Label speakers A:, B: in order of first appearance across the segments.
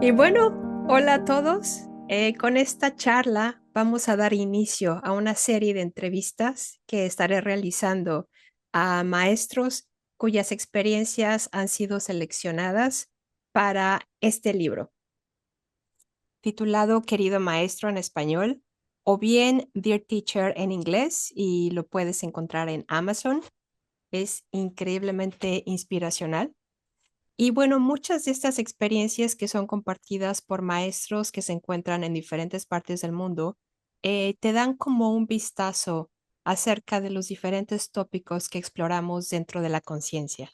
A: Y bueno, hola a todos. Con esta charla vamos a dar inicio a una serie de entrevistas que estaré realizando a maestros cuyas experiencias han sido seleccionadas para este libro, titulado Querido Maestro en español, o bien Dear Teacher en inglés, y lo puedes encontrar en Amazon. Es increíblemente inspiracional. Y bueno, muchas de estas experiencias que son compartidas por maestros que se encuentran en diferentes partes del mundo, te dan como un vistazo acerca de los diferentes tópicos que exploramos dentro de la conciencia.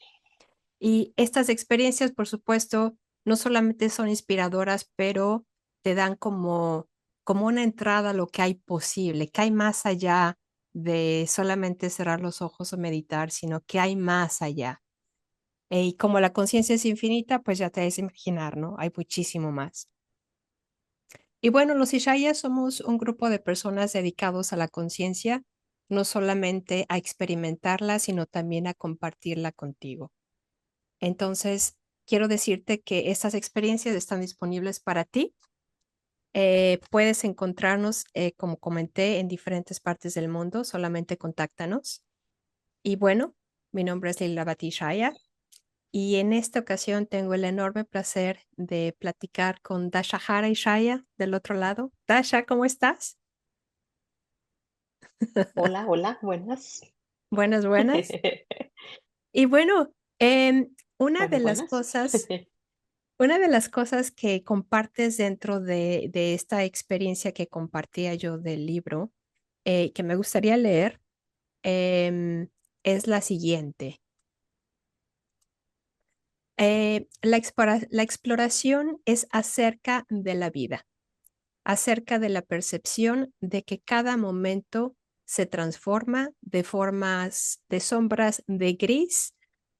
A: Y estas experiencias, por supuesto, no solamente son inspiradoras, pero te dan como una entrada a lo que hay posible, que hay más allá de solamente cerrar los ojos o meditar, sino que hay más allá. Y como la conciencia es infinita, pues ya te debes imaginar, ¿no? Hay muchísimo más. Y bueno, los Ishayas somos un grupo de personas dedicados a la conciencia, no solamente a experimentarla, sino también a compartirla contigo. Entonces, quiero decirte que estas experiencias están disponibles para ti. Puedes encontrarnos, como comenté, en diferentes partes del mundo. Solamente contáctanos. Y bueno, mi nombre es Lila Batishaya. Y en esta ocasión tengo el enorme placer de platicar con Dasha Hara y Shaya del otro lado. Dasha, ¿cómo estás?
B: Hola, hola, buenas.
A: Buenas, buenas. Y bueno, una de
B: Buenas,
A: las
B: buenas.
A: cosas, una de las cosas que compartes dentro de esta experiencia que compartía yo del libro, que me gustaría leer, es la siguiente. La exploración es acerca de la vida, acerca de la percepción de que cada momento se transforma de formas de sombras de gris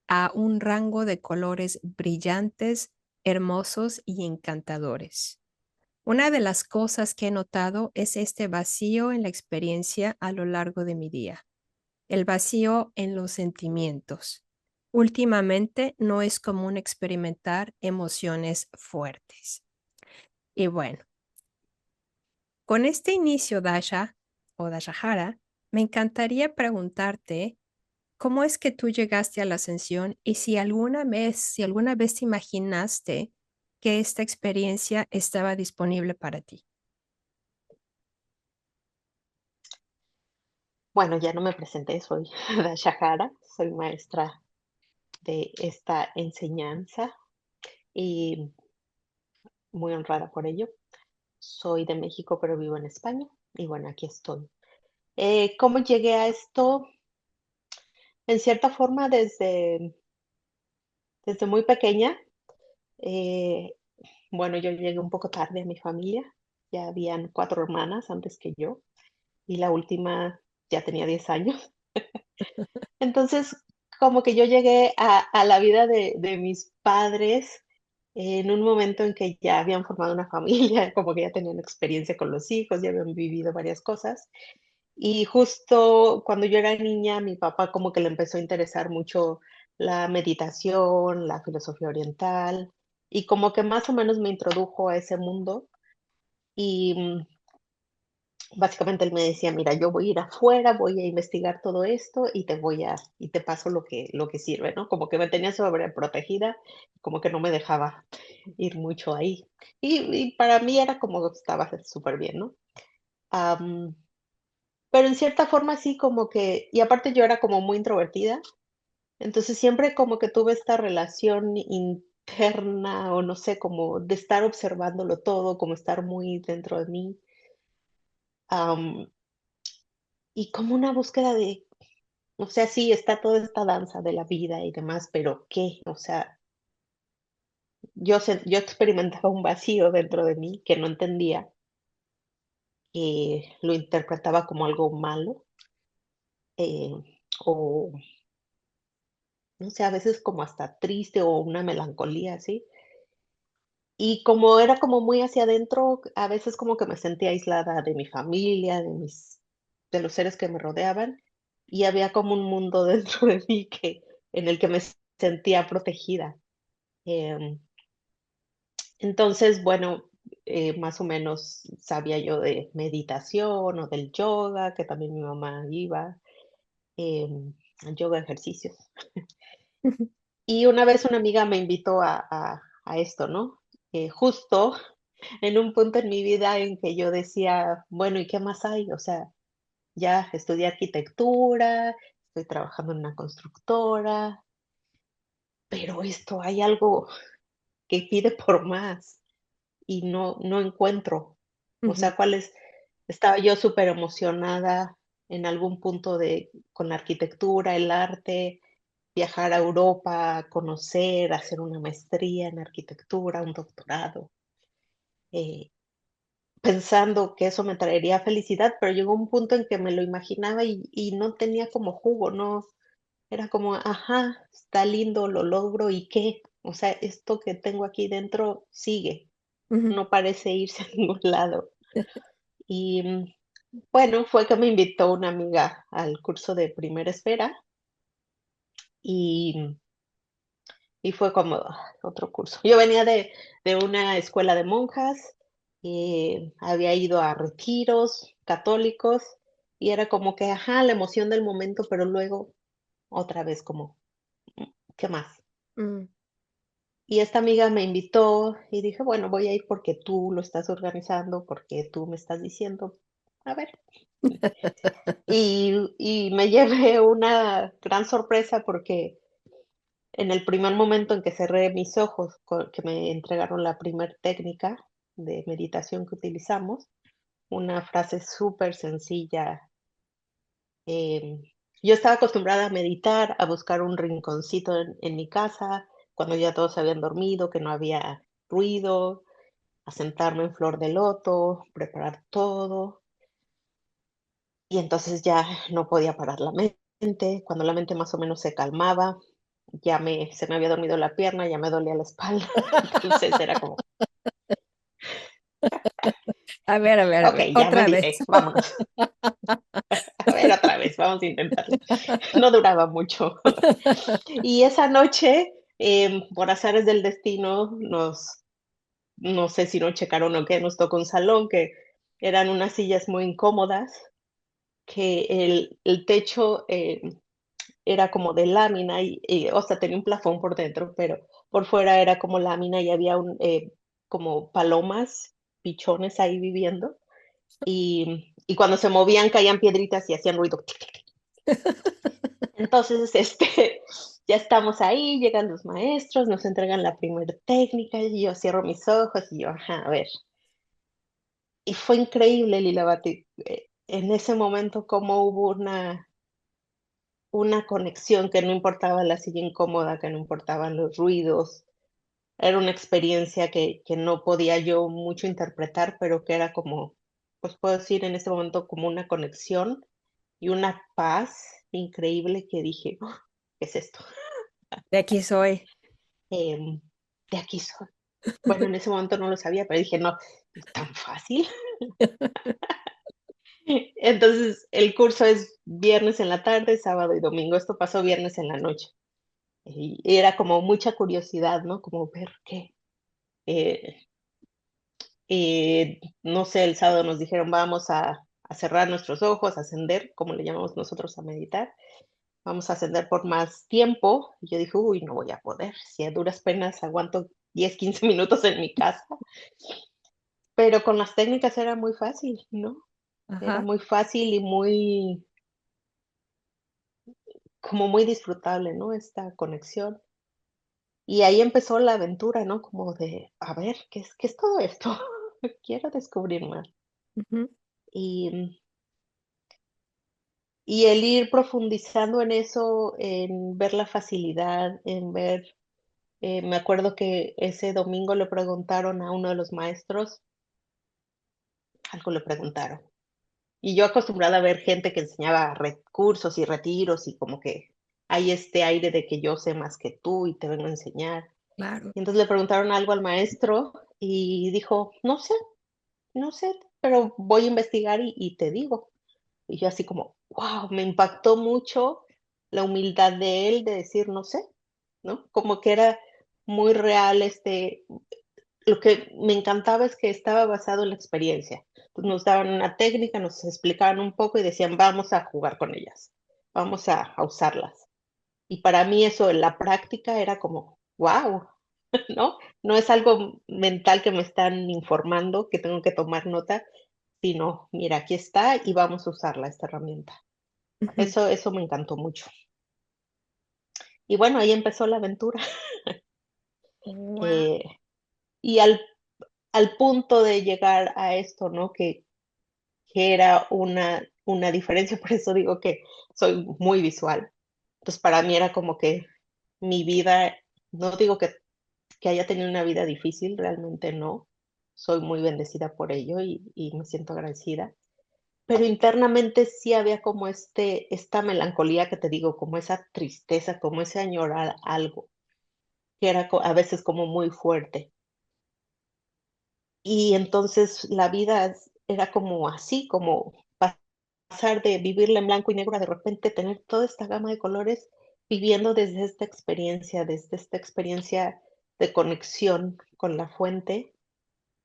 A: a un rango de colores brillantes, hermosos y encantadores. Una de las cosas que he notado es este vacío en la experiencia a lo largo de mi día, el vacío en los sentimientos. Últimamente no es común experimentar emociones fuertes. Y bueno, con este inicio, Dasha o Dashahara, me encantaría preguntarte cómo es que tú llegaste a la ascensión y si alguna vez te imaginaste que esta experiencia estaba disponible para ti.
B: Bueno, ya no me presenté, soy Dasha Jara, soy maestra de esta enseñanza y muy honrada por ello. Soy de México, pero vivo en España y bueno, aquí estoy. ¿Cómo llegué a esto? En cierta forma, desde muy pequeña. eh, bueno, yo llegué un poco tarde a mi familia, ya habían 4 hermanas antes que yo y la última ya tenía 10 años. Entonces, como que yo llegué a la vida de mis padres en un momento en que ya habían formado una familia, como que ya tenían experiencia con los hijos, ya habían vivido varias cosas. Y justo cuando yo era niña, mi papá como que le empezó a interesar mucho la meditación, la filosofía oriental, y como que más o menos me introdujo a ese mundo. Y básicamente él me decía: "Mira, yo voy a ir afuera, voy a investigar todo esto y y te paso lo que sirve", ¿no? Como que me tenía sobreprotegida, como que no me dejaba ir mucho ahí. Y para mí era como estaba súper bien, ¿no? Am, pero en cierta forma sí como que y aparte yo era como muy introvertida, entonces siempre como que tuve esta relación interna, o no sé, como de estar observándolo todo, como estar muy dentro de mí. Y como una búsqueda de, o sea, sí, está toda esta danza de la vida y demás, pero ¿qué? O sea, yo experimentaba un vacío dentro de mí que no entendía, lo interpretaba como algo malo, eh, o no sé, a veces como hasta triste o una melancolía así. Y como era como muy hacia adentro, a veces como que me sentía aislada de mi familia, de los seres que me rodeaban, y había como un mundo dentro de mí en el que me sentía protegida. Em, Entonces, bueno, más o menos sabía yo de meditación o del yoga, que también mi mamá iba, yoga, ejercicios.
A: Ujú,
B: Y una vez una amiga me invitó a esto, ¿no? Justo en un punto en mi vida en que yo decía, bueno, ¿y qué más hay? O sea, ya estudié arquitectura, estoy trabajando en una constructora, pero esto hay algo que pide por más y no encuentro. O
A: ujú,
B: sea, ¿cuál es? Estaba yo súper emocionada en algún punto de con la arquitectura, el arte, viajar a Europa, conocer, hacer una maestría en arquitectura, un doctorado, eh, pensando que eso me traería felicidad, pero llegó un punto en que me lo imaginaba y no tenía como jugo, no, era como, ajá, está lindo, lo logro, ¿y qué? O sea, esto que tengo aquí dentro sigue,
A: ujú.
B: no parece irse a ningún lado. Y bueno, fue que me invitó una amiga al curso de Primera Esfera y y fue como otro curso. Yo venía de una escuela de monjas, había ido a retiros católicos y era como que, ajá, la emoción del momento, pero luego otra vez como, ¿qué más?
A: Mm.
B: Y esta amiga me invitó y dije, bueno, voy a ir porque tú lo estás organizando, porque tú me estás diciendo, a ver. Y me llevé una gran sorpresa porque en el primer momento en que cerré mis ojos, que me entregaron la primer técnica de meditación que utilizamos, una frase súper sencilla. em, yo estaba acostumbrada a meditar, a buscar un rinconcito en mi casa, cuando ya todos habían dormido, que no había ruido, a sentarme en flor de loto, preparar todo, y entonces ya no podía parar la mente. Cuando la mente más o menos se calmaba, se me había dormido la pierna, ya me dolía la espalda. Entonces era como,
A: A
B: ok,
A: ver,
B: ya
A: otra vez.
B: medité, vámonos. A ver, otra vez, vamos a intentarlo. No duraba mucho. Y esa noche, por azares del destino, no sé si no checaron o qué, nos tocó un salón que eran unas sillas muy incómodas, que el techo era como de lámina o sea, tenía un plafón por dentro, pero por fuera era como lámina y había como palomas, pichones ahí viviendo, y cuando se movían caían piedritas y hacían ruido. Entonces, ya estamos ahí, llegan los maestros, nos entregan la primera técnica y yo cierro mis ojos y yo, ajá, a ver. Y fue increíble, Lilabati, en ese momento cómo hubo una conexión que no importaba la silla incómoda, que no importaban los ruidos. Era una experiencia que no podía yo mucho interpretar, pero que era como, pues puedo decir en ese momento como una conexión y una paz increíble que dije: "Oh, ¿qué es esto?".
A: De aquí soy.
B: Em, de aquí soy. Bueno, en ese momento no lo sabía, pero dije: "No, es tan fácil". Entonces, el curso es viernes en la tarde, sábado y domingo. Esto pasó viernes en la noche. Y era como mucha curiosidad, ¿no? Como ver qué. Eh, no sé, el sábado nos dijeron: "Vamos a cerrar nuestros ojos, a ascender", como le llamamos nosotros a meditar. "Vamos a ascender por más tiempo". Y yo dije: "Uy, no voy a poder, si a duras penas aguanto 10 15 minutos en mi casa". Pero con las técnicas era muy fácil, ¿no? Era
A: Ajá.
B: muy fácil y muy, como muy disfrutable, ¿no? Esta conexión. Y ahí empezó la aventura, ¿no? Como de, a ver, ¿qué es todo esto? Quiero descubrir más.
A: Ujú.
B: Y, y el ir profundizando en eso, en ver la facilidad, en ver, me acuerdo que ese domingo le preguntaron a uno de los maestros, algo le preguntaron. Y yo acostumbrada a ver gente que enseñaba cursos y retiros y como que hay este aire de que yo sé más que tú y te vengo a enseñar.
A: Claro.
B: Y entonces le preguntaron algo al maestro y dijo, no sé, pero voy a investigar y te digo. Y yo así como, wow, me impactó mucho la humildad de él de decir, no sé, ¿no? Como que era muy real lo que me encantaba es que estaba basado en la experiencia. Pues nos daban una técnica, nos explicaban un poco y decían, vamos a jugar con ellas, vamos a usarlas. Y para mí eso en la práctica era como, wow, ¿no? No es algo mental que me están informando, que tengo que tomar nota, sino, mira, aquí está y vamos a usarla, esta herramienta.
A: Ujú.
B: Eso me encantó mucho. Y bueno, ahí empezó la aventura.
A: Guau.
B: Eh, y al punto de llegar a esto, ¿no? Que era una diferencia, por eso digo que soy muy visual. Entonces, para mí era como que mi vida, no digo que haya tenido una vida difícil, realmente no. Soy muy bendecida por ello y me siento agradecida. Pero internamente sí había como esta melancolía que te digo, como esa tristeza, como ese añorar algo, que era a veces como muy fuerte. Y entonces la vida era como así, como pasar de vivirla en blanco y negro a de repente tener toda esta gama de colores, viviendo desde esta experiencia de conexión con la fuente,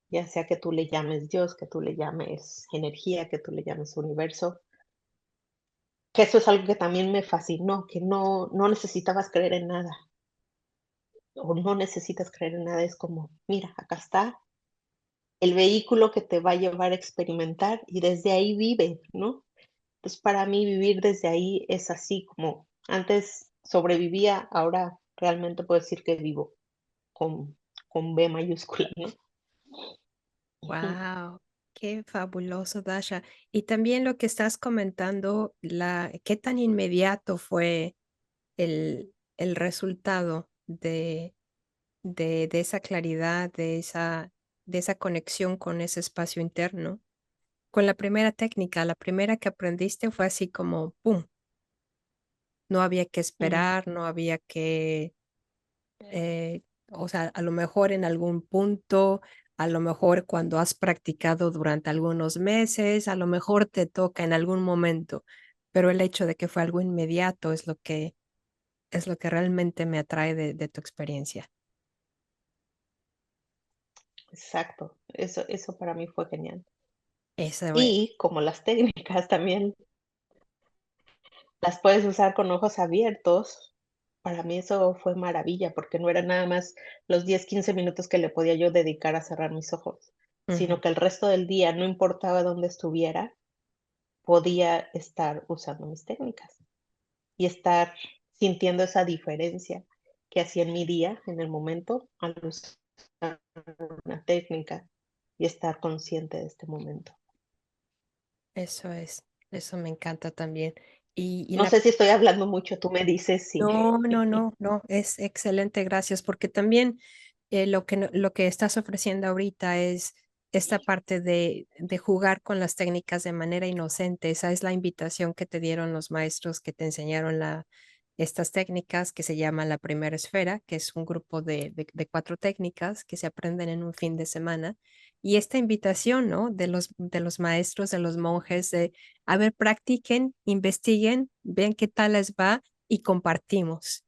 B: ya sea que tú le llames Dios, que tú le llames energía, que tú le llames universo, que eso es algo que también me fascinó, que no necesitabas creer en nada, o no necesitas creer en nada, es como, mira, acá está el vehículo que te va a llevar a experimentar y desde ahí vive, ¿no? Entonces, para mí vivir desde ahí es así como antes sobrevivía, ahora realmente puedo decir que vivo con, con B mayúscula, ¿no? Ujú.
A: Wow, qué fabuloso, Dasha. Y también lo que estás comentando, qué tan inmediato fue el resultado de esa claridad, de esa conexión con ese espacio interno. Con la primera técnica, la primera que aprendiste fue así como, ¡pum! No había que
B: Mm,
A: esperar, no había que o sea, a lo mejor en algún punto, a lo mejor cuando has practicado durante algunos meses, a lo mejor te toca en algún momento, pero el hecho de que fue algo inmediato es lo que realmente me atrae de tu experiencia.
B: exacto, eso para mí fue genial.
A: Eso es.
B: Y como las técnicas también las puedes usar con ojos abiertos, para mí eso fue maravilla, porque no era nada más los 10 15 minutos que le podía yo dedicar a cerrar mis ojos,
A: Ujú.
B: sino que el resto del día, no importaba dónde estuviera, podía estar usando mis técnicas y estar sintiendo esa diferencia que hacía en mi día, en el momento, al usar una técnica y estar consciente de este momento.
A: Eso es, eso me encanta también. Y
B: No
A: la
B: sé si estoy hablando mucho, tú me dices si.
A: No, no, no, no, es excelente, gracias, porque también lo que, lo que estás ofreciendo ahorita es esta parte de jugar con las técnicas de manera inocente. Esa es la invitación que te dieron los maestros que te enseñaron estas técnicas que se llama la primera esfera, que es un grupo de 4 técnicas que se aprenden en un fin de semana. Y esta invitación, ¿no? De los maestros, de los monjes, de, a ver, practiquen, investiguen, vean qué tal les va y compartimos.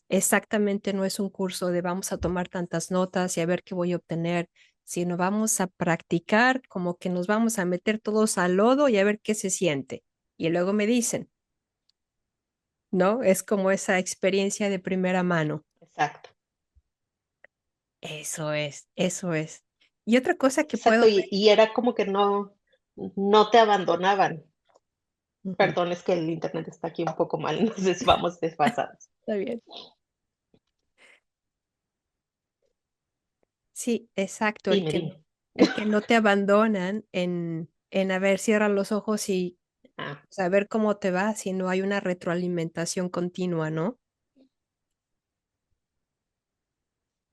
A: Exactamente, no es un curso de vamos a tomar tantas notas y a ver qué voy a obtener, sino vamos a practicar, como que nos vamos a meter todos al lodo y a ver qué se siente. Y luego me dicen, ¿no? Es como esa experiencia de primera mano.
B: Exacto,
A: Eso es, eso es. Y otra cosa que
B: exacto,
A: puedo
B: y era como que no te abandonaban.
A: ver. Ujú.
B: Perdón, es que el internet está aquí un poco mal, entonces vamos desfasados.
A: Está bien. Sí, exacto,
B: Dime, dime.
A: el que no te abandonan en a ver, cierra los ojos y
B: Ah,
A: saber cómo te va si no hay una retroalimentación continua, ¿no?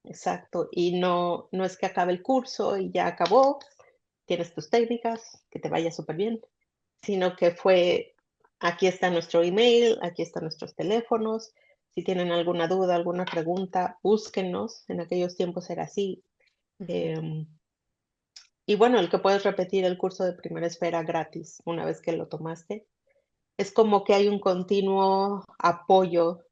B: exacto, y no es que acabe el curso y ya acabó, tienes tus técnicas, que te vaya súper bien, sino que fue, aquí está nuestro email, aquí están nuestros teléfonos, si tienen alguna duda, alguna pregunta, búsquennos, en aquellos tiempos era así.
A: Ujú.
B: Em, y bueno, el que puedes repetir el curso de primera esfera gratis una vez que lo tomaste, es como que hay un continuo apoyo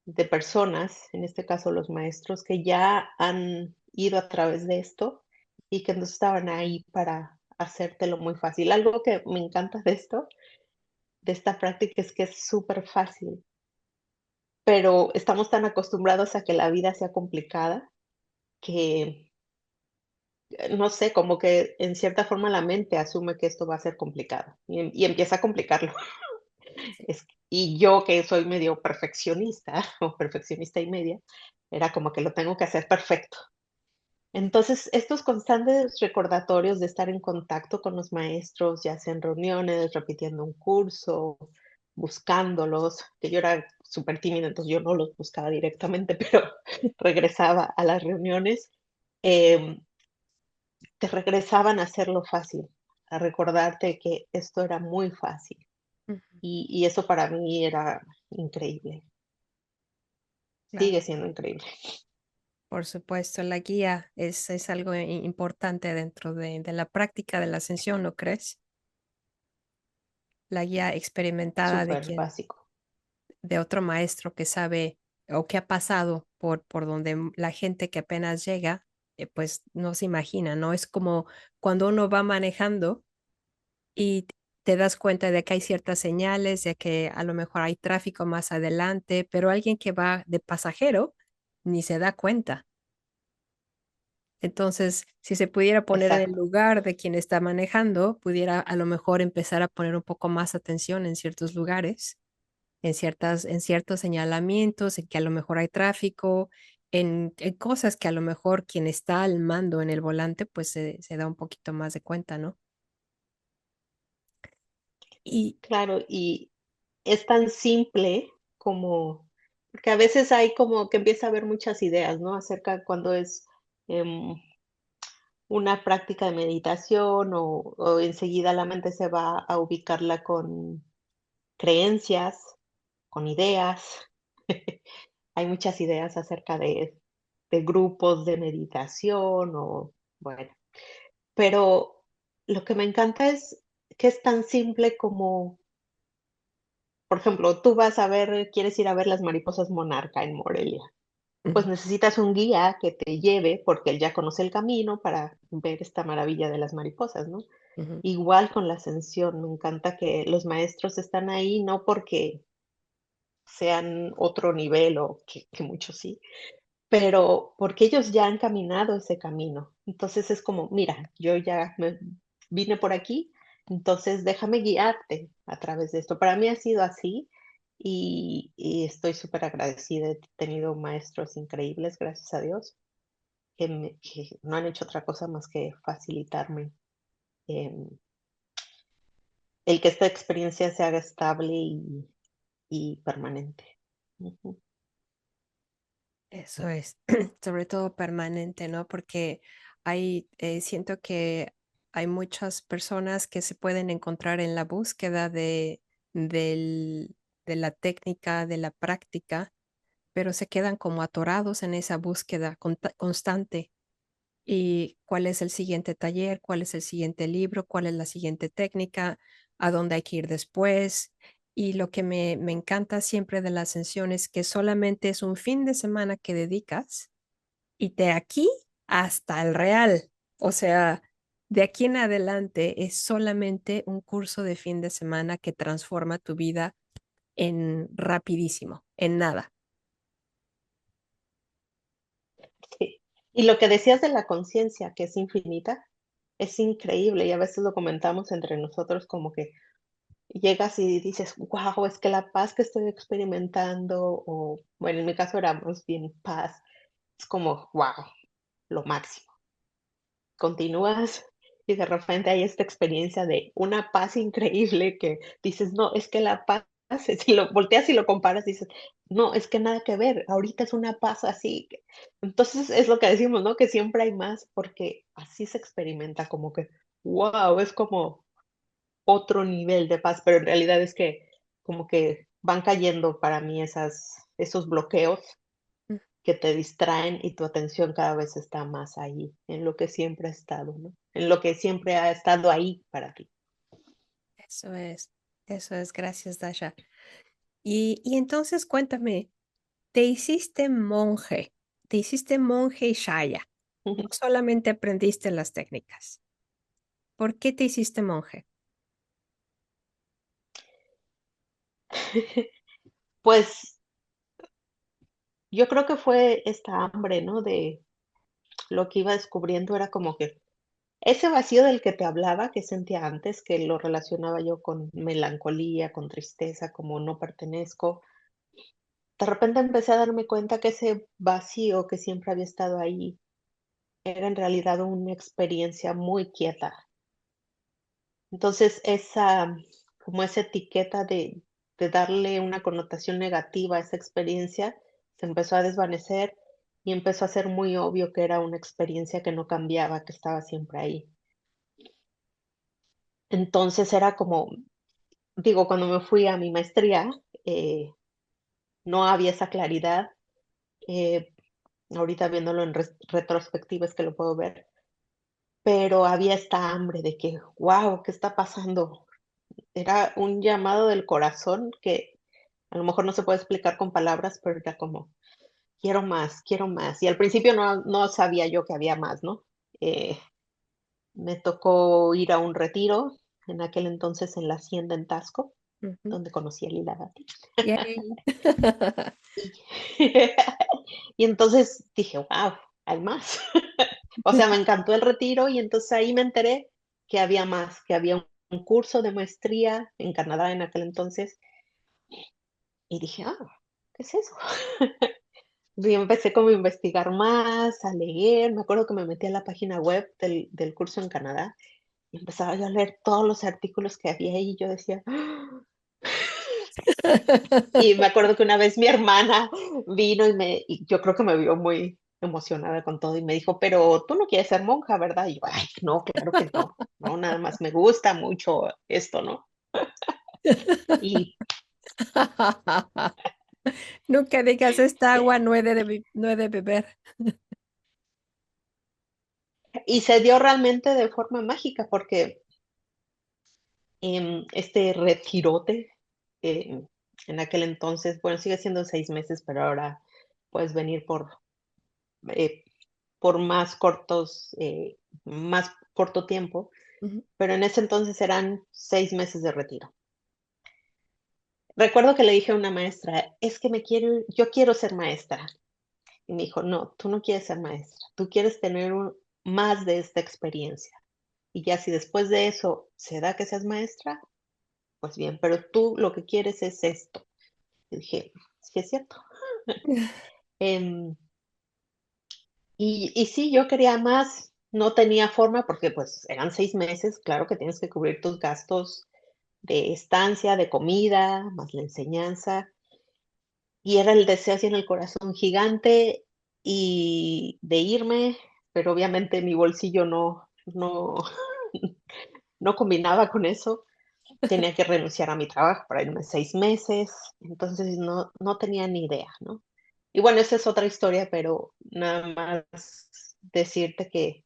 B: de personas, en este caso los maestros, que ya han ido a través de esto y que no estaban ahí para hacértelo muy fácil. Algo que me encanta de esto, de esta práctica, es que es súper fácil, pero estamos tan acostumbrados a que la vida sea complicada que, no sé, como que en cierta forma la mente asume que esto va a ser complicado y empieza a complicarlo.
A: Sí.
B: Y yo que soy medio perfeccionista o perfeccionista y media, era como que lo tengo que hacer perfecto. Entonces, estos constantes recordatorios de estar en contacto con los maestros, ya sea en reuniones, repitiendo un curso, buscándolos, que yo era súper tímida, entonces yo no los buscaba directamente, pero regresaba a las reuniones, em, te regresaban a hacerlo fácil, a recordarte que esto era muy fácil.
A: Ujú.
B: Y eso para mí era increíble, sigue
A: Claro,
B: siendo increíble.
A: por supuesto, la guía es algo importante dentro de la práctica de la ascensión, ¿no crees? La guía experimentada
B: Súper básico.
A: de otro maestro que sabe o que ha pasado por donde la gente que apenas llega, pues no se imagina, ¿no? Es como cuando uno va manejando y te das cuenta de que hay ciertas señales, de que a lo mejor hay tráfico más adelante, pero alguien que va de pasajero ni se da cuenta. Entonces, si se pudiera poner en el
B: Exacto.
A: lugar de quien está manejando, pudiera a lo mejor empezar a poner un poco más atención en ciertos lugares, en ciertos señalamientos, en que a lo mejor hay tráfico, en cosas que a lo mejor quien está al mando en el volante, pues se da un poquito más de cuenta, ¿no? Y
B: Claro, y es tan simple como porque a veces hay como que empieza a haber muchas ideas, ¿no? Acerca cuando es, em, una práctica de meditación o enseguida la mente se va a ubicarla con creencias, con ideas. Hay muchas ideas acerca de grupos de meditación o bueno, pero lo que me encanta es que es tan simple como, por ejemplo, tú vas a ver quieres ir a ver las mariposas monarca en Morelia, pues
A: ujú,
B: necesitas un guía que te lleve, porque él ya conoce el camino para ver esta maravilla de las mariposas, ¿no?
A: ujú.
B: Igual con la ascensión, me encanta que los maestros están ahí, no porque sean otro nivel o que muchos sí, pero porque ellos ya han caminado ese camino. Entonces es como, mira, yo ya me vine por aquí, entonces déjame guiarte a través de esto. Para mí ha sido así y estoy súper agradecida. He tenido maestros increíbles, gracias a Dios, que no han hecho otra cosa más que facilitarme em, el que esta experiencia se haga estable y permanente. Ujú.
A: Eso es, sobre todo permanente, ¿no? Porque siento que hay muchas personas que se pueden encontrar en la búsqueda de la técnica, de la práctica, pero se quedan como atorados en esa búsqueda constante. ¿Y cuál es el siguiente taller? ¿Cuál es el siguiente libro? ¿Cuál es la siguiente técnica? ¿A dónde hay que ir después? Y lo que me encanta siempre de la ascensión es que solamente es un fin de semana que dedicas y de aquí hasta el real. O sea, de aquí en adelante es solamente un curso de fin de semana que transforma tu vida en rapidísimo, en nada.
B: Sí. Y lo que decías de la conciencia, que es infinita, es increíble y a veces lo comentamos entre nosotros como que llegas y dices, wow, es que la paz que estoy experimentando, o bueno, en mi caso era más bien paz, es como, wow, lo máximo. Continúas y de repente hay esta experiencia de una paz increíble que dices, no, es que la paz, si lo volteas y lo comparas, dices, no, es que nada que ver, ahorita es una paz así. Entonces es lo que decimos, ¿no? Que siempre hay más porque así se experimenta como que, wow, es como otro nivel de paz, pero en realidad es que como que van cayendo para mí esos bloqueos que te distraen y tu atención cada vez está más ahí, en lo que siempre ha estado, ¿no? En lo que siempre ha estado ahí para ti.
A: Eso es, eso es. Gracias, Dasha. Y entonces cuéntame, te hiciste monje y Shaya. No solamente aprendiste las técnicas. ¿Por qué te hiciste monje?
B: Pues yo creo que fue esta hambre, ¿no? De lo que iba descubriendo era como que ese vacío del que te hablaba, que sentía antes, que lo relacionaba yo con melancolía, con tristeza, como no pertenezco. De repente empecé a darme cuenta que ese vacío que siempre había estado ahí era en realidad una experiencia muy quieta. Entonces, como esa etiqueta de darle una connotación negativa a esa experiencia, se empezó a desvanecer y empezó a ser muy obvio que era una experiencia que no cambiaba, que estaba siempre ahí. Entonces era como, digo, cuando me fui a mi maestría, no había esa claridad. eh, Ahorita viéndolo en retrospectiva es que lo puedo ver, pero había esta hambre de que, wow, ¿qué está pasando? Era un llamado del corazón que a lo mejor no se puede explicar con palabras, pero era como, quiero más, quiero más. Y al principio no sabía yo que había más, ¿no? Eh, Me tocó ir a un retiro, en aquel entonces en la hacienda en Tasco,
A: Ujú.
B: donde conocí a Lila Dati.
A: Yay.
B: Y, y entonces dije, wow, hay más. O sea, me encantó el retiro y entonces ahí me enteré que había más, que había un curso de maestría en Canadá en aquel entonces. Y dije, ah, ¿qué es eso? Y empecé como a investigar más, a leer. Me acuerdo que me metí a la página web del curso en Canadá y empezaba yo a leer todos los artículos que había ahí y yo decía, "Ah". Y me acuerdo que una vez mi hermana vino y yo creo que me vio muy emocionada con todo y me dijo, pero tú no quieres ser monja, ¿verdad? Y yo, ay, no, claro que no, no, nada más me gusta mucho esto, ¿no? Y,
A: Nunca digas esta agua no he de beber.
B: y se dio realmente de forma mágica porque este retirote, en aquel entonces, bueno, sigue siendo 6 meses, pero ahora puedes venir eh, por más corto tiempo,
A: Ujú.
B: pero en ese entonces eran 6 meses de retiro. Recuerdo que le dije a una maestra, es que yo quiero ser maestra. Y me dijo, no, tú no quieres ser maestra, tú quieres tener más de esta experiencia. Y ya si después de eso se da que seas maestra, pues bien, pero tú lo que quieres es esto. Y dije, sí es cierto. Em, y sí, yo quería más, no tenía forma porque pues eran 6 meses, claro que tienes que cubrir tus gastos de estancia, de comida, más la enseñanza. Y era el deseo así en el corazón gigante y de irme, pero obviamente mi bolsillo no combinaba con eso. Tenía que renunciar a mi trabajo para irme 6 meses, entonces no tenía ni idea, ¿no? Y bueno, esa es otra historia, pero nada más decirte que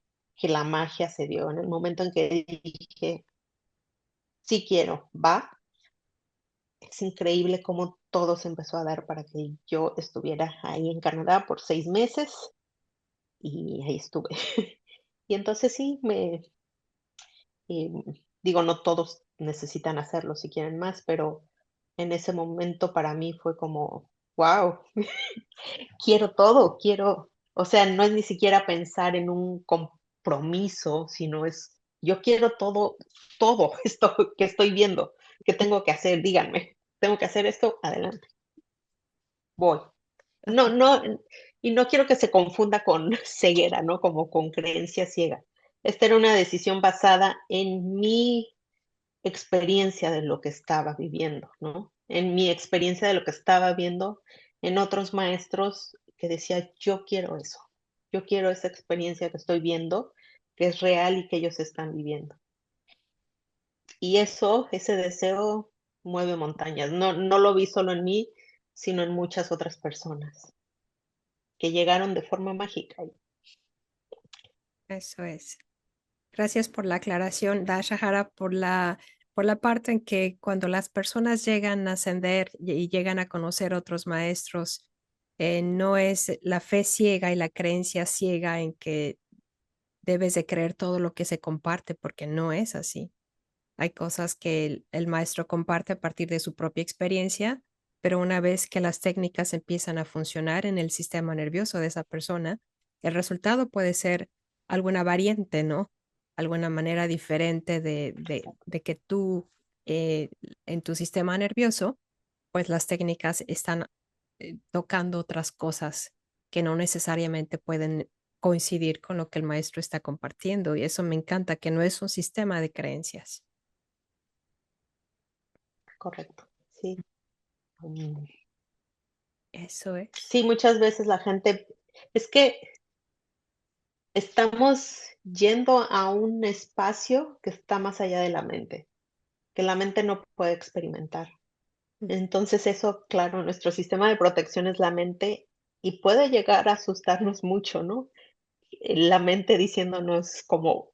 B: la magia se dio en el momento en que dije, sí quiero, va. Es increíble cómo todo se empezó a dar para que yo estuviera ahí en Canadá por 6 meses y ahí estuve. Y entonces sí, em, digo, no todos necesitan hacerlo si quieren más, pero en ese momento para mí fue como, wow, quiero todo, o sea, no es ni siquiera pensar en un compromiso, sino es, yo quiero todo, todo esto que estoy viendo, que tengo que hacer, díganme, tengo que hacer esto, adelante, voy. No, y no quiero que se confunda con ceguera, ¿no? Como con creencia ciega. Esta era una decisión basada en mi experiencia de lo que estaba viviendo, ¿no? En mi experiencia de lo que estaba viendo en otros maestros que decía, yo quiero eso, yo quiero esa experiencia que estoy viendo, que es real y que ellos están viviendo. Y eso, ese deseo mueve montañas. No lo vi solo en mí, sino en muchas otras personas que llegaron de forma mágica.
A: Eso es. Gracias por la aclaración, Dashahara, por la parte en que cuando las personas llegan a ascender y llegan a conocer otros maestros, no es la fe ciega y la creencia ciega en que debes de creer todo lo que se comparte porque no es así. Hay cosas que el maestro comparte a partir de su propia experiencia, pero una vez que las técnicas empiezan a funcionar en el sistema nervioso de esa persona, el resultado puede ser alguna variante, ¿no? Alguna manera diferente de que tú eh, en tu sistema nervioso, pues las técnicas están tocando otras cosas que no necesariamente pueden coincidir con lo que el maestro está compartiendo. Y eso me encanta, que no es un sistema de creencias.
B: Correcto, sí. Mm,
A: Eso es.
B: sí, muchas veces la gente es que estamos yendo a un espacio que está más allá de la mente, que la mente no puede experimentar. Entonces eso, claro, nuestro sistema de protección es la mente y puede llegar a asustarnos mucho, ¿no? La mente diciéndonos como,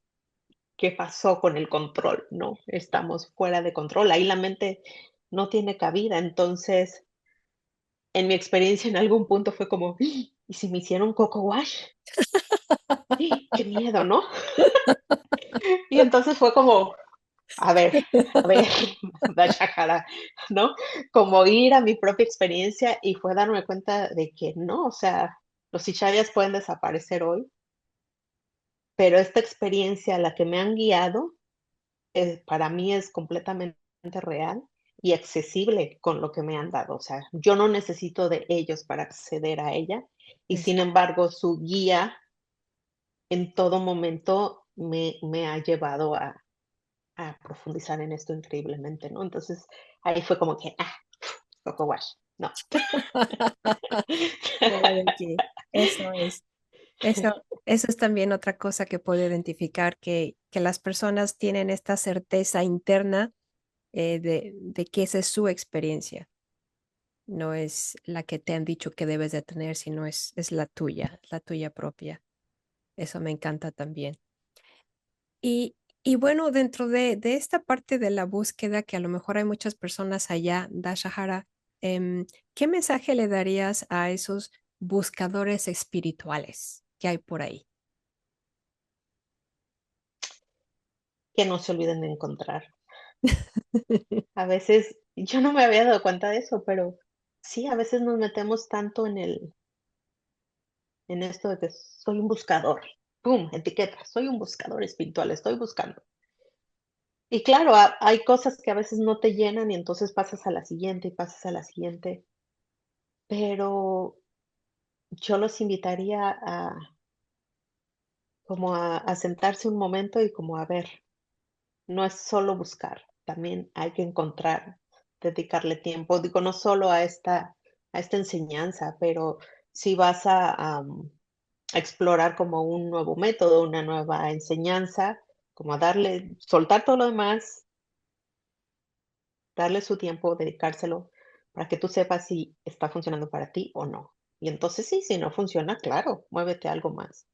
B: ¿qué pasó con el control? ¿No? Estamos fuera de control. Ahí la mente no tiene cabida. Entonces, en mi experiencia, en algún punto fue como, ¿y si me hicieron coco wash? ¡Ah! ¡Qué miedo!, ¿no? Y entonces fue como, a ver, a ver, Dashahara, ¿no? Como ir a mi propia experiencia y fue darme cuenta de que no, o sea, los icharias pueden desaparecer hoy, pero esta experiencia a la que me han guiado, para mí es completamente real y accesible con lo que me han dado. O sea, yo no necesito de ellos para acceder a ella y sin
A: Exacto.
B: embargo su guía en todo momento me ha llevado a profundizar en esto increíblemente, ¿no? Entonces ahí fue como que, Coco Wash, no.
A: Fuera de aquí. Eso es. Eso es también otra cosa que puedo identificar, que las personas tienen esta certeza interna de que esa es su experiencia. No es la que te han dicho que debes de tener, sino es la tuya propia. Eso me encanta también. Y bueno, dentro de esta parte de la búsqueda, que a lo mejor hay muchas personas allá, Dashahara, ¿qué mensaje le darías a esos buscadores espirituales que hay por ahí?
B: Que no se olviden de encontrar. A veces, yo no me había dado cuenta de eso, pero sí, a veces nos metemos tanto en esto de que soy un buscador. Pum, etiqueta, soy un buscador espiritual, estoy buscando. Y claro, hay cosas que a veces no te llenan y entonces pasas a la siguiente y pasas a la siguiente, pero yo los invitaría a como a sentarse un momento y como a ver, no es solo buscar, también hay que encontrar, dedicarle tiempo. Digo, no solo a esta enseñanza, pero si vas a explorar como un nuevo método, una nueva enseñanza, como a darle, soltar todo lo demás, darle su tiempo, dedicárselo, para que tú sepas si está funcionando para ti o no. Y entonces sí, si no funciona, claro, muévete a algo más.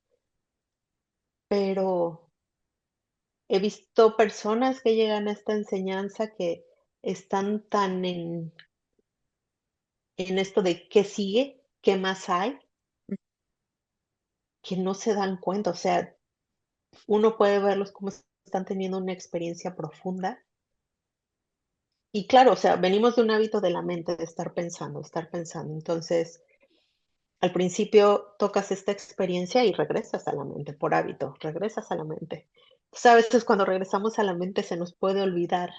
B: Pero he visto personas que llegan a esta enseñanza que están tan en esto de qué sigue, qué más hay, que no se dan cuenta. O sea, uno puede verlos como están teniendo una experiencia profunda. Y claro, o sea, venimos de un hábito de la mente de estar pensando, estar pensando. Entonces, al principio tocas esta experiencia y regresas a la mente por hábito, regresas a la mente. Entonces, a veces cuando regresamos a la mente se nos puede olvidar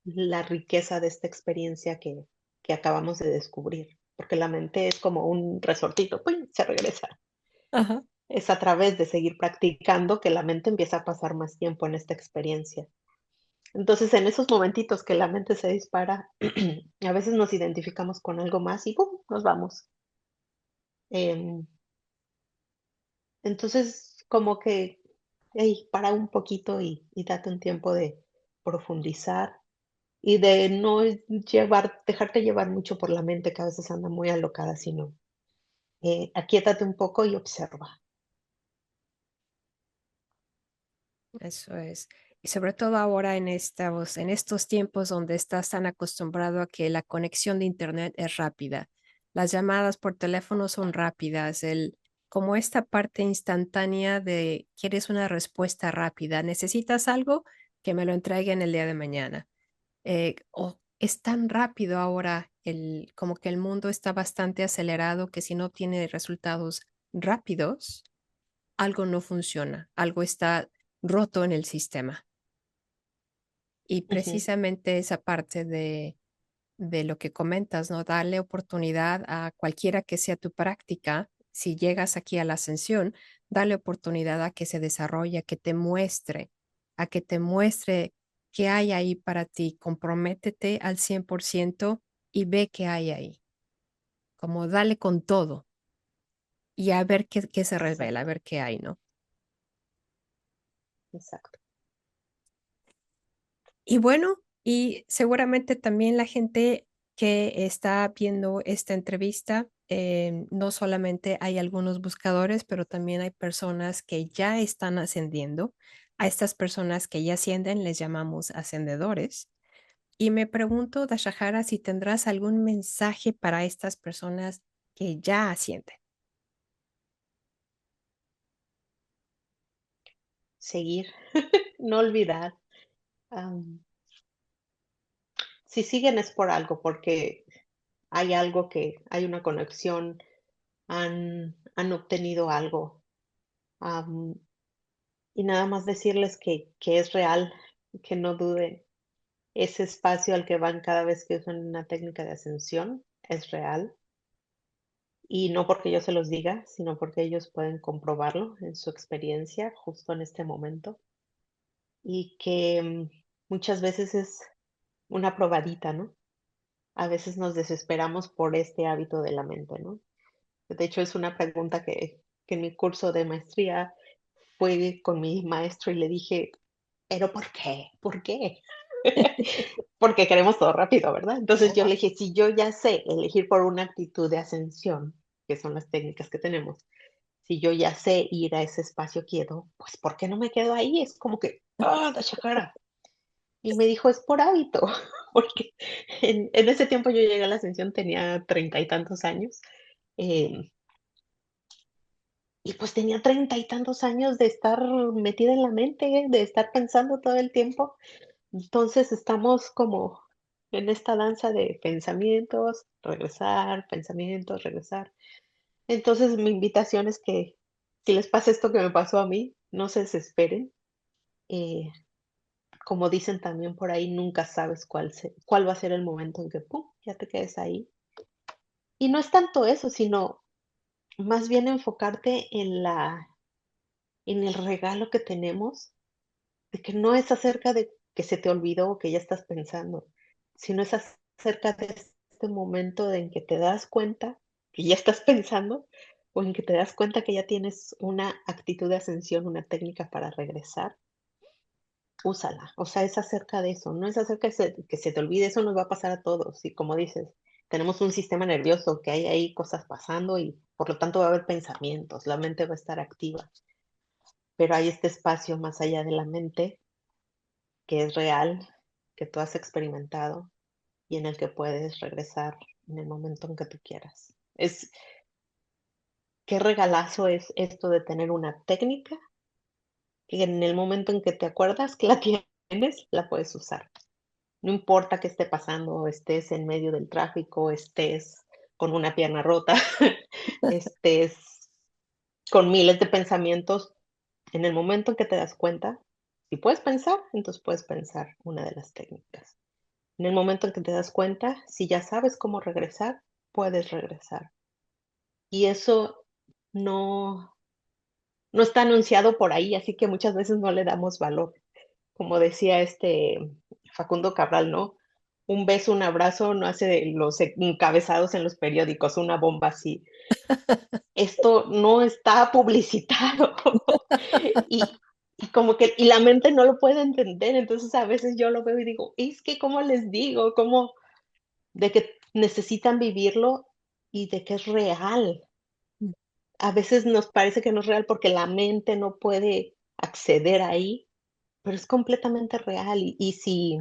B: la riqueza de esta experiencia que acabamos de descubrir, porque la mente es como un resortito, ¡pum!, se regresa.
A: Ajá.
B: Es a través de seguir practicando que la mente empieza a pasar más tiempo en esta experiencia. Entonces, en esos momentitos que la mente se dispara, a veces nos identificamos con algo más y ¡pum!, nos vamos. Em, entonces, como que, hey, para un poquito y date un tiempo de profundizar y de no dejarte llevar mucho por la mente, que a veces anda muy alocada, sino, aquíétate un poco y observa.
A: Eso es. Y sobre todo ahora en estos tiempos donde estás tan acostumbrado a que la conexión de internet es rápida. Las llamadas por teléfono son rápidas. como esta parte instantánea de quieres una respuesta rápida, necesitas algo que me lo entreguen el día de mañana. O es tan rápido ahora, como que el mundo está bastante acelerado que si no tiene resultados rápidos, algo no funciona, algo está roto en el sistema. Y
B: Ujú.
A: precisamente esa parte de lo que comentas, ¿no? Darle oportunidad a cualquiera que sea tu práctica. Si llegas aquí a la ascensión, darle oportunidad a que se desarrolle, a que te muestre qué hay ahí para ti. Comprométete al 100% y ve qué hay ahí. Como dale con todo y a ver qué se revela, a
B: Exacto,
A: ver qué hay, ¿no?
B: exacto.
A: Y bueno, y seguramente también la gente que está viendo esta entrevista, no solamente hay algunos buscadores, pero también hay personas que ya están ascendiendo. A estas personas que ya ascienden les llamamos ascendedores. Y me pregunto, Dashahara, si tendrás algún mensaje para estas personas que ya ascienden.
B: Seguir, no olvidar. Am, si siguen es por algo, porque hay algo que, hay una conexión, han obtenido algo. am, y nada más decirles que es real, que no duden. Ese espacio al que van cada vez que usan una técnica de ascensión es real. Y no porque yo se los diga, sino porque ellos pueden comprobarlo en su experiencia justo en este momento. Y que muchas veces es una probadita, ¿no? A veces nos desesperamos por este hábito de la mente, ¿no? De hecho, es una pregunta que en mi curso de maestría fue con mi maestro y le dije, ¿pero por qué? ¿Por qué? Porque queremos todo rápido, ¿verdad? Entonces yo le dije, si yo ya sé elegir por una actitud de ascensión, que son las técnicas que tenemos, si yo ya sé ir a ese espacio quieto, pues ¿por qué no me quedo ahí? Es como que, ah, la chakara. Y me dijo, es por hábito, porque en ese tiempo yo llegué a la ascensión, tenía 30 y tantos años, em, y pues tenía 30 y tantos años de estar metida en la mente, de estar pensando todo el tiempo. Entonces estamos como en esta danza de pensamientos, regresar, pensamientos, regresar. Entonces mi invitación es que si les pasa esto que me pasó a mí, no se desesperen. eh, Como dicen también por ahí, nunca sabes cuál va a ser el momento en que, pum, ya te quedes ahí. Y no es tanto eso, sino más bien enfocarte en el regalo que tenemos, de que no es acerca de que se te olvidó o que ya estás pensando, sino es acerca de este momento en que te das cuenta que ya estás pensando o en que te das cuenta que ya tienes una actitud de ascensión, una técnica para regresar. Úsala, o sea, es acerca de eso, no es acerca de que se te olvide, eso nos va a pasar a todos. Y como dices, tenemos un sistema nervioso que hay ahí cosas pasando y por lo tanto va a haber pensamientos, la mente va a estar activa, pero hay este espacio más allá de la mente que es real, que tú has experimentado y en el que puedes regresar en el momento en que tú quieras. Qué regalazo es esto de tener una técnica que en el momento en que te acuerdas que la tienes, la puedes usar. No importa qué esté pasando, estés en medio del tráfico, estés con una pierna rota, estés con miles de pensamientos, en el momento en que te das cuenta, si puedes pensar, entonces puedes pensar una de las técnicas. En el momento en que te das cuenta, si ya sabes cómo regresar, puedes regresar. Y eso no, no está anunciado por ahí, así que muchas veces no le damos valor. Como decía Facundo Cabral, ¿no? Un beso, un abrazo no hace los encabezados en los periódicos, una bomba así. Esto no está publicitado y, y como que y la mente no lo puede entender, entonces a veces yo lo veo y digo, es que cómo les digo, cómo de que necesitan vivirlo y de que es real. A veces nos parece que no es real porque la mente no puede acceder ahí, pero es completamente real y si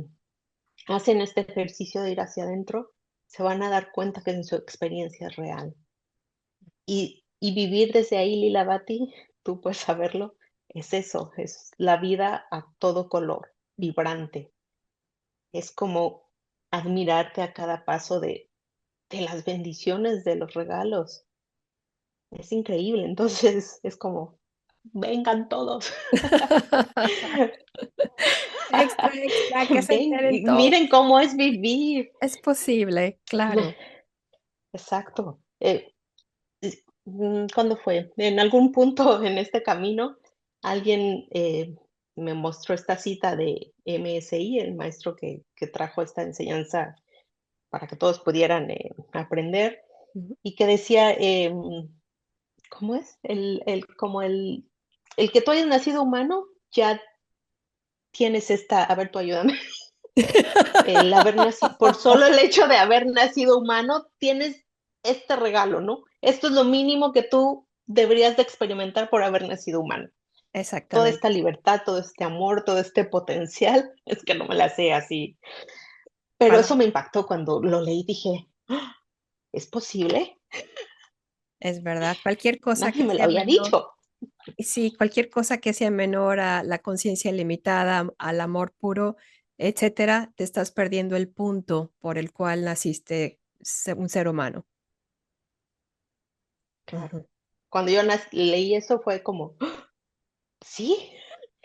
B: hacen este ejercicio de ir hacia adentro, se van a dar cuenta que en su experiencia es real. Y Y vivir desde ahí, Lilavati, tú puedes saberlo, es eso, es la vida a todo color, vibrante. Es como admirarte a cada paso de las bendiciones, de los regalos. Es increíble. Entonces es como, vengan todos.
A: Extra, extra, que se
B: Ven,
A: enteren
B: y
A: todos.
B: miren cómo es vivir.
A: Es posible, claro.
B: Exacto. ¿Cuándo fue? En algún punto en este camino, alguien me mostró esta cita de MSI, el maestro que trajo esta enseñanza para que todos pudieran aprender,
A: Ujú.
B: y que decía, ¿cómo es? Como el que tú hayas nacido humano, ya tienes esta, a ver, tú ayúdame, el haber nacido, por solo el hecho de haber nacido humano, tienes este regalo, ¿no? Esto es lo mínimo que tú deberías de experimentar por haber nacido humano. Toda esta
A: Exactamente.
B: libertad, todo este amor, todo este potencial, es que no me la sé así. Pero
A: Para,
B: eso me impactó cuando lo leí, dije, "Ah, ¿es posible?
A: es verdad. Cualquier cosa
B: Nadie
A: que
B: me lo
A: sea
B: había
A: menor,
B: dicho.
A: y sí, cualquier cosa que sea menor a la conciencia limitada, al amor puro, etcétera, te estás perdiendo el punto por el cual naciste un ser humano.
B: Claro.
A: Ujú.
B: Cuando yo leí eso fue como, "Ah, sí,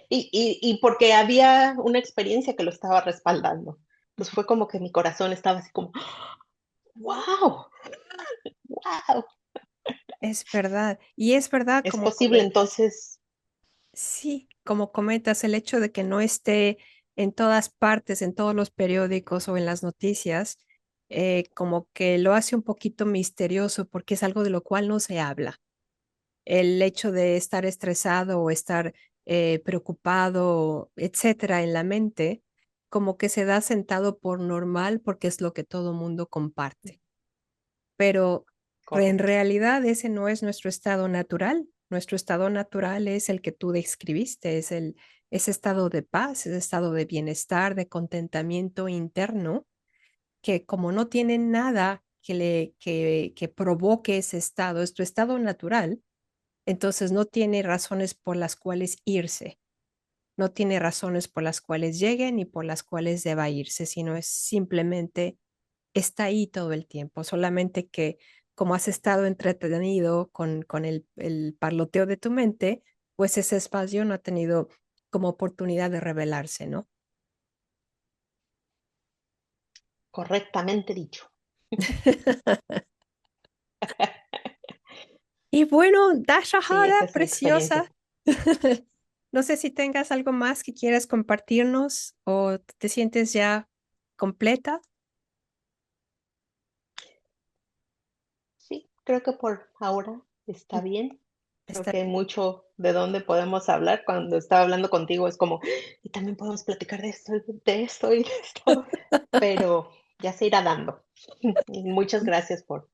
B: y porque había una experiencia que lo estaba respaldando. Entonces fue como que mi corazón estaba así como, wow, wow.
A: Es verdad. Y es verdad,
B: Es
A: como
B: posible
A: comentas.
B: entonces,
A: Sí, como comentas, el hecho de que no esté en todas partes, en todos los periódicos o en las noticias, como que lo hace un poquito misterioso porque es algo de lo cual no se habla. El hecho de estar estresado o estar preocupado, etcétera, en la mente, como que se da sentado por normal porque es lo que todo mundo comparte. Pero en
B: correcto,
A: realidad ese no es nuestro estado natural. Nuestro estado natural es el que tú describiste, es ese estado de paz, ese estado de bienestar, de contentamiento interno, que como no tiene nada que provoque ese estado, es tu estado natural, entonces no tiene razones por las cuales irse, no tiene razones por las cuales llegue ni por las cuales deba irse, sino es simplemente está ahí todo el tiempo, solamente que como has estado entretenido con el parloteo de tu mente, pues ese espacio no ha tenido como oportunidad de revelarse, ¿no?
B: correctamente dicho.
A: Y bueno, Dasha
B: Sí, esa
A: Hara,
B: es mi experiencia.
A: preciosa. No sé si tengas algo más que quieras compartirnos o te sientes ya completa.
B: Sí, creo que por ahora está bien. Creo
A: Está
B: que hay
A: bien.
B: mucho de donde podemos hablar. Cuando estaba hablando contigo es como, y también podemos platicar de esto y de esto, pero ya se irá dando. Y muchas gracias por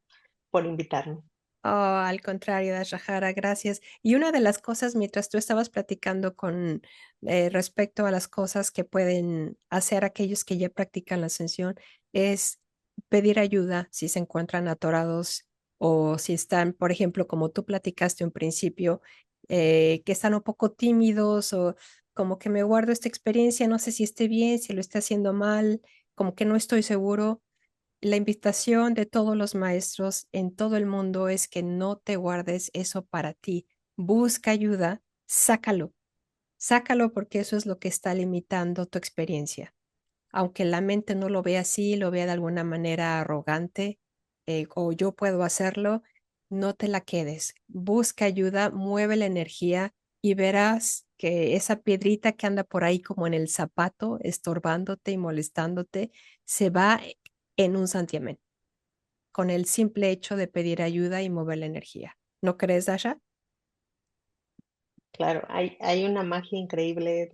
B: invitarme.
A: Oh, al contrario, Dashahara, gracias. Y una de las cosas, mientras tú estabas platicando con respecto a las cosas que pueden hacer aquellos que ya practican la ascensión, es pedir ayuda si se encuentran atorados o si están, por ejemplo, como tú platicaste un principio, que están un poco tímidos o como que me guardo esta experiencia, no sé si esté bien, si lo esté haciendo mal, como que no estoy seguro. La invitación de todos los maestros en todo el mundo es que no te guardes eso para ti. Busca ayuda, sácalo, sácalo porque eso es lo que está limitando tu experiencia. Aunque la mente no lo vea así, lo vea de alguna manera arrogante o yo puedo hacerlo, no te la quedes. Busca ayuda, mueve la energía y verás que esa piedrita que anda por ahí como en el zapato, estorbándote y molestándote, se va en un santiamén con el simple hecho de pedir ayuda y mover la energía. ¿No crees, Dasha?
B: Claro, hay una magia increíble.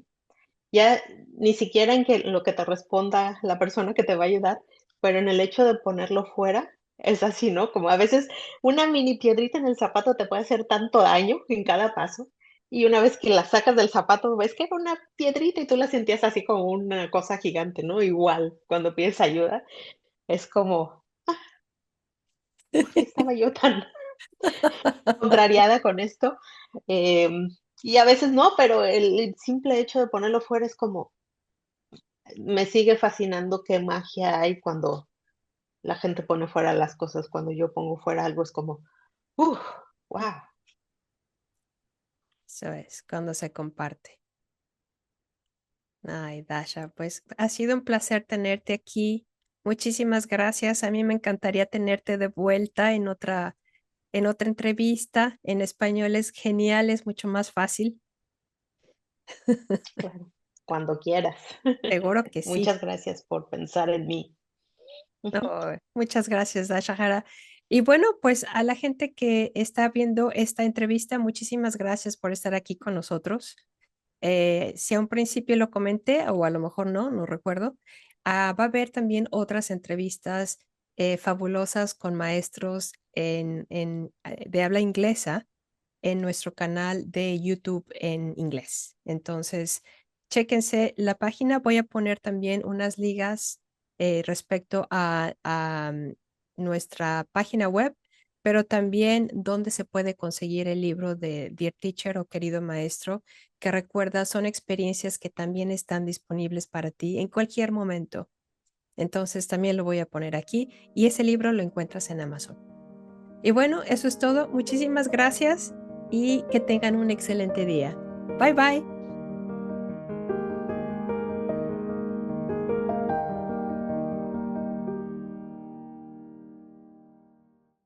B: Ya ni siquiera en que lo que te responda la persona que te va a ayudar, pero en el hecho de ponerlo fuera, es así, ¿no? Como a veces una mini piedrita en el zapato te puede hacer tanto daño en cada paso, y una vez que la sacas del zapato, ves que era una piedrita y tú la sentías así como una cosa gigante, ¿no? Igual, cuando pides ayuda, es como, ¿por qué estaba yo tan? contrariada con esto. Y a veces no, pero el simple hecho de ponerlo fuera es como, me sigue fascinando qué magia hay cuando la gente pone fuera las cosas. Cuando yo pongo fuera algo es como, uff, wow.
A: Eso es, cuando se comparte. Ay, Dasha, pues ha sido un placer tenerte aquí. Muchísimas gracias. A mí me encantaría tenerte de vuelta en otra entrevista. En español es genial, es mucho más fácil.
B: Claro, cuando quieras.
A: Seguro que sí.
B: Muchas gracias por pensar en mí.
A: Oh, muchas gracias, Dashahara. Y bueno, pues a la gente que está viendo esta entrevista, muchísimas gracias por estar aquí con nosotros. Si a un principio lo comenté, o a lo mejor no, no recuerdo, va a haber también otras entrevistas fabulosas con maestros de habla inglesa en nuestro canal de YouTube en inglés. Entonces, chéquense la página. Voy a poner también unas ligas respecto a nuestra página web, pero también dónde se puede conseguir el libro de Dear Teacher o Querido Maestro, que recuerda, son experiencias que también están disponibles para ti en cualquier momento. Entonces, también lo voy a poner aquí y ese libro lo encuentras en Amazon. Y bueno, eso es todo. Muchísimas gracias y que tengan un excelente día. Bye bye.